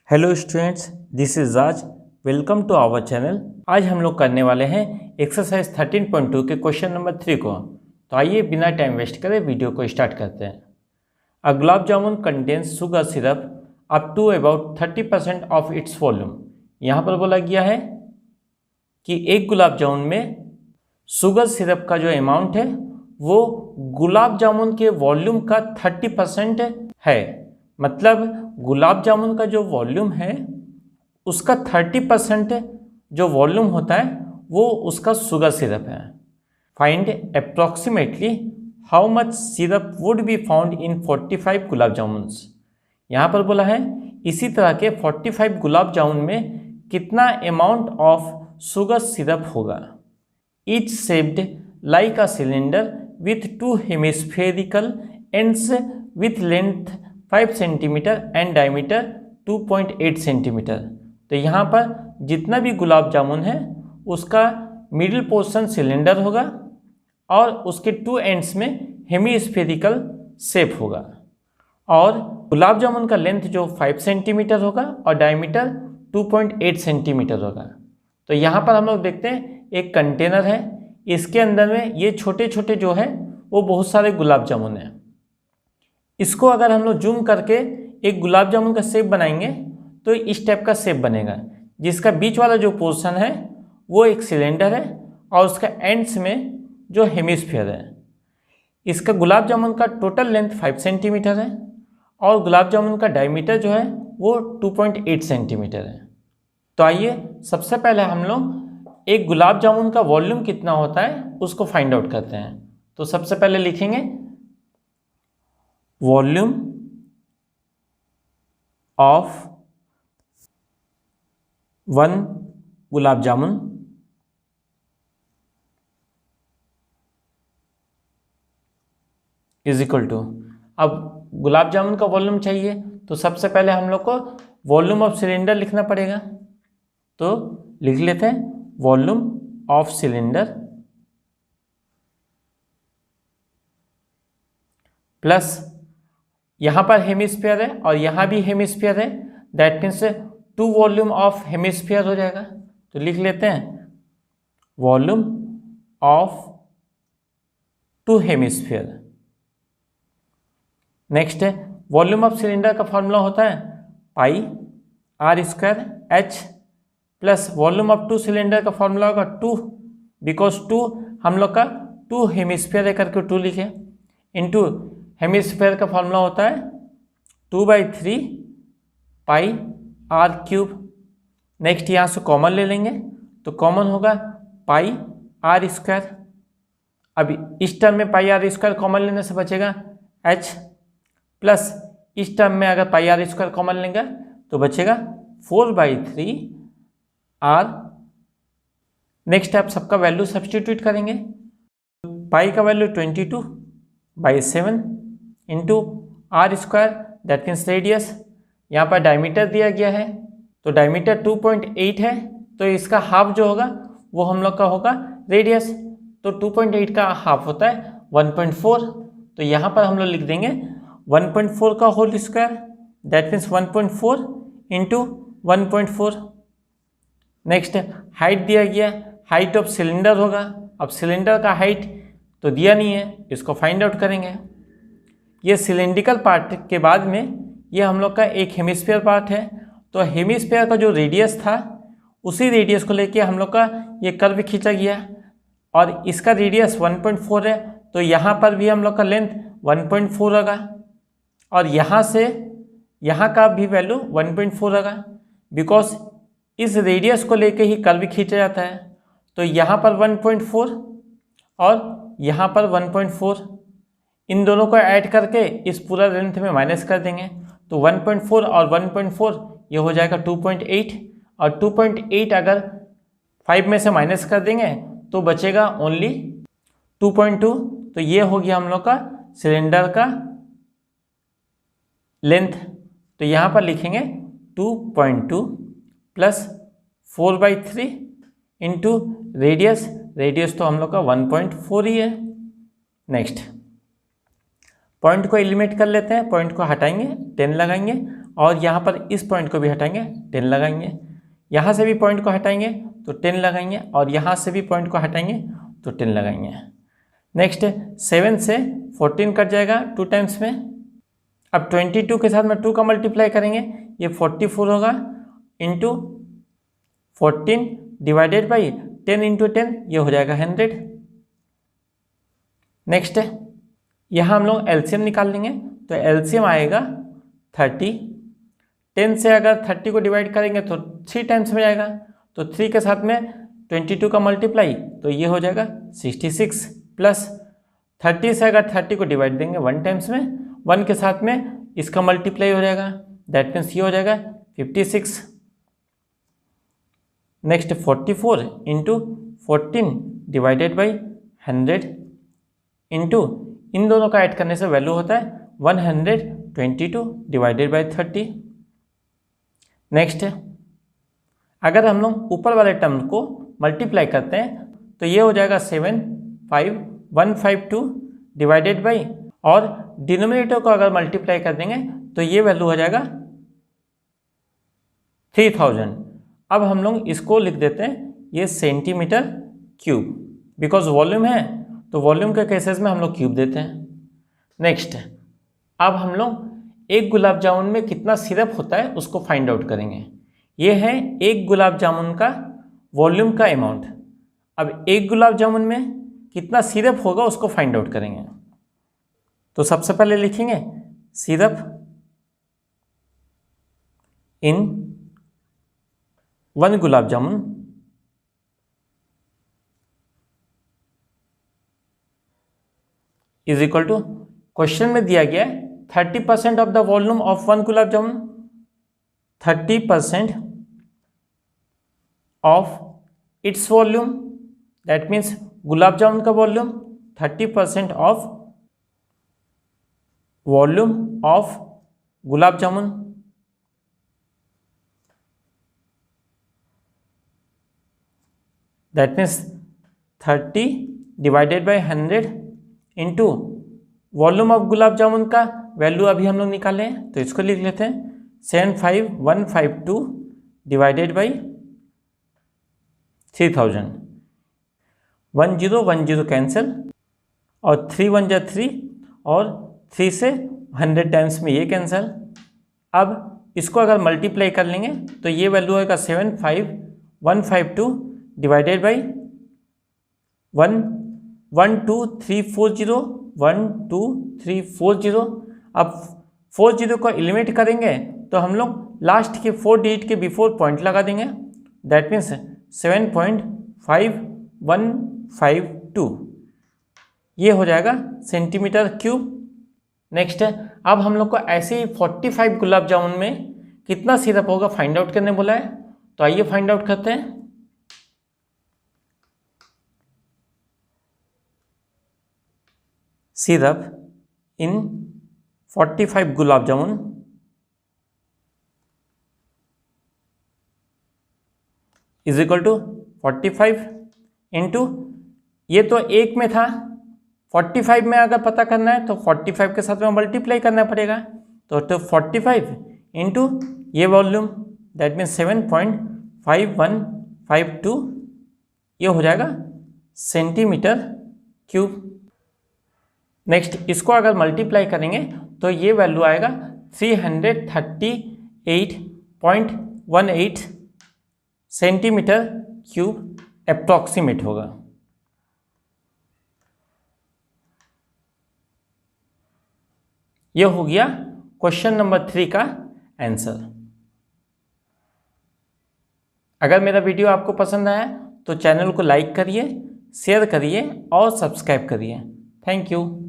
Hello students, this is Raj. Welcome to our channel. आज हम लोग करने वाले हैं एक्सरसाइज 13.2 के क्वेश्चन नंबर 3 को। तो आइए बिना टाइम वेस्ट करे वीडियो को स्टार्ट करते हैं। A gulab jamun contains sugar syrup up to about 30% of its volume. यहाँ पर बोला गया है कि एक गुलाब जामुन में शुगर सिरप का जो अमाउंट है वो गुलाब जामुन के वॉल्यूम का 30% है। मतलब गुलाब जामुन का जो वॉल्यूम है उसका 30% जो वॉल्यूम होता है वो उसका शुगर सिरप है। Find approximately how much syrup would be found in 45 गुलाब जामुन्स। यहाँ पर बोला है इसी तरह के 45 गुलाब जामुन में कितना अमाउंट ऑफ शुगर सिरप होगा। Each shaped like a cylinder with 2 hemispherical ends with length 5 centimetre and diameter 2.8 centimetre. तो यहाँ पर जितना भी गुलाब जामुन है उसका मिडिल पोर्शन सिलेंडर होगा और उसके 2 एंड्स में हेमिस्फेरिकल शेप होगा और गुलाब जामुन का लेंथ जो 5 सेंटीमीटर होगा और डायमीटर 2.8 सेंटीमीटर होगा। तो यहाँ पर हम लोग देखते हैं एक कंटेनर है, इसके अंदर में ये छोटे छोटे जो है वो बहुत सारे गुलाब जामुन हैं। इसको अगर हम लोग जूम करके एक गुलाब जामुन का शेप बनाएंगे तो इस टाइप का शेप बनेगा, जिसका बीच वाला जो पोर्शन है वो एक सिलेंडर है और उसका एंड्स में जो हेमिस्फीयर है। इसका गुलाब जामुन का टोटल लेंथ 5 सेंटीमीटर है और गुलाब जामुन का डायमीटर जो है वो 2.8 सेंटीमीटर है। तो आइए सबसे पहले हम लोग एक गुलाब जामुन का वॉल्यूम कितना होता है उसको फाइंड आउट करते हैं। तो सबसे पहले लिखेंगे volume of 1 gulab jamun is equal to, अब गुलाब जामुन का वॉल्यूम चाहिए तो सबसे पहले हम लोग को वॉल्यूम ऑफ सिलेंडर लिखना पड़ेगा। तो लिख लेते हैं वॉल्यूम ऑफ सिलेंडर प्लस यहाँ पर हेमिस्फीयर है और यहाँ भी हेमिस्फीयर है, that means 2 volume of hemisphere हो जाएगा। तो लिख लेते हैं वॉल्यूम ऑफ 2 हेमिस्फीयर। नेक्स्ट है वॉल्यूम ऑफ सिलेंडर का फॉर्मूला होता है pi r square h plus volume of 2 cylinder का फॉर्मूला होगा 2, बिकॉज 2 हम लोग का 2 हेमिस्फीयर है करके 2 लिखे, इनटू हेमिस्फीयर का फॉर्मूला होता है 2/3 पाई आर क्यूब। नेक्स्ट यहाँ से कॉमन ले लेंगे तो कॉमन होगा पाई आर स्क्वायर। अब इस टर्म में पाई आर स्क्वायर कॉमन लेने से बचेगा एच प्लस इस टर्म में अगर पाई आर स्क्वायर कॉमन लेंगे तो बचेगा 4/3 आर। नेक्स्ट आप सबका वैल्यू सब्सटीट्यूट करेंगे। पाई का value 22/7 into r square that means radius. यहाँ पर डायमीटर दिया गया है तो डायमीटर 2.8 है तो इसका हाफ जो होगा वो हम लोग का होगा रेडियस। तो 2.8 का हाफ होता है 1.4। तो यहाँ पर हम लोग लिख देंगे 1.4 का whole square that means 1.4 into 1.4। Next height दिया गया, हाइट ऑफ सिलेंडर होगा। अब सिलेंडर का हाइट तो दिया नहीं है, इसको फाइंड आउट करेंगे। ये सिलेंड्रिकल पार्ट के बाद में ये हम लोग का एक हेमिस्फीयर पार्ट है। तो हेमिस्फीयर का जो रेडियस था उसी रेडियस को लेके हम लोग का ये कर्व खींचा गया और इसका रेडियस 1.4 है। तो यहाँ पर भी हम लोग का लेंथ 1.4 होगा और यहाँ से यहाँ का भी वैल्यू 1.4 होगा, बिकॉज इस रेडियस को लेके ही कर्व खींचा जाता है। तो यहाँ पर 1.4 और यहाँ पर 1.4, इन दोनों को ऐड करके इस पूरा लेंथ में माइनस कर देंगे तो 1.4 और 1.4 ये हो जाएगा 2.8 और 2.8 अगर 5 में से माइनस कर देंगे तो बचेगा ओनली 2.2। तो ये हो गया हम लोग का सिलेंडर का लेंथ। तो यहाँ पर लिखेंगे 2.2 प्लस 4/3 इंटू रेडियस, रेडियस तो हम लोग का 1.4 ही है। नेक्स्ट पॉइंट को एलिमिनेट कर लेते हैं, पॉइंट को हटाएंगे 10 लगाएंगे और यहाँ पर इस पॉइंट को भी हटाएंगे 10 लगाएंगे, यहाँ से भी पॉइंट को हटाएंगे तो 10 लगाएंगे और यहाँ से भी पॉइंट को हटाएंगे तो 10 लगाएंगे। नेक्स्ट 7 से 14 कट जाएगा 2 टाइम्स में। अब 22 के साथ में 2 का मल्टीप्लाई करेंगे, ये 44 होगा इंटू 14 डिवाइडेड बाई 10 इंटू 10, ये हो जाएगा 100। नेक्स्ट यहाँ हम लोग एलसीएम निकाल लेंगे, तो एलसीएम आएगा 30। 10 से अगर 30 को डिवाइड करेंगे तो 3 टाइम्स में जाएगा, तो 3 के साथ में 22 का मल्टीप्लाई तो ये हो जाएगा 66, प्लस 30 से अगर 30 को डिवाइड देंगे 1 टाइम्स में, 1 के साथ में इसका मल्टीप्लाई हो जाएगा, दैट मीन्स ये हो जाएगा 56। Next 44 into 14 divided by 100 into इन दोनों का ऐड करने से वैल्यू होता है 122 डिवाइडेड बाई 30। नेक्स्ट अगर हम लोग ऊपर वाले टर्म को मल्टीप्लाई करते हैं तो ये हो जाएगा 75152 डिवाइडेड बाई, और डिनोमिनेटर को अगर मल्टीप्लाई कर देंगे तो ये वैल्यू हो जाएगा 3000। अब हम लोग इसको लिख देते हैं ये सेंटीमीटर क्यूब, बिकॉज वॉल्यूम है तो वॉल्यूम के केसेस में हम लोग क्यूब देते हैं। नेक्स्ट अब हम लोग एक गुलाब जामुन में कितना सिरप होता है उसको फाइंड आउट करेंगे। ये है एक गुलाब जामुन का वॉल्यूम का अमाउंट। अब एक गुलाब जामुन में कितना सिरप होगा उसको फाइंड आउट करेंगे। तो सबसे पहले लिखेंगे syrup in 1 gulab jamun is equal to, question में दिया गया है 30% of the volume of 1 gulab jamun, 30% of its volume, that means gulab jamun का volume 30% of volume of gulab jamun, that means 30 divided by 100 into volume of gulab jamun का वैल्यू अभी हम लोग निकाले हैं तो इसको लिख लेते हैं 75152 डिवाइडेड बाई 3000। 10 कैंसिल और 3 1 जा 3 और 3 से 100 टाइम्स में ये कैंसिल। अब इसको अगर मल्टीप्लाई कर लेंगे तो ये वैल्यू होगा 75152 डिवाइडेड बाई 12340 12340। अब 40 को एलिमिनेट करेंगे तो हम लोग लास्ट के 4 डिजिट के बिफोर पॉइंट लगा देंगे, दैट मीन्स 7.5152 ये हो जाएगा सेंटीमीटर क्यूब। नेक्स्ट अब हम लोग को ऐसे ही 45 गुलाब जामुन में कितना सिरप होगा फाइंड आउट करने बोला है, तो आइए फाइंड आउट करते हैं। Syrup in 45 gulab jamun is equal to 45 into, ये तो एक में था, 45 में अगर पता करना है तो 45 के साथ में मल्टीप्लाई करना पड़ेगा, तो 45 इंटू ये वॉल्यूम दैट मीन्स 7.5152 ये हो जाएगा सेंटीमीटर क्यूब। नेक्स्ट इसको अगर मल्टीप्लाई करेंगे तो ये वैल्यू आएगा 338.18 सेंटीमीटर क्यूब अप्रॉक्सीमेट होगा। यह हो गया क्वेश्चन नंबर 3 का आंसर। अगर मेरा वीडियो आपको पसंद आया तो चैनल को लाइक करिए, शेयर करिए और सब्सक्राइब करिए। Thank you.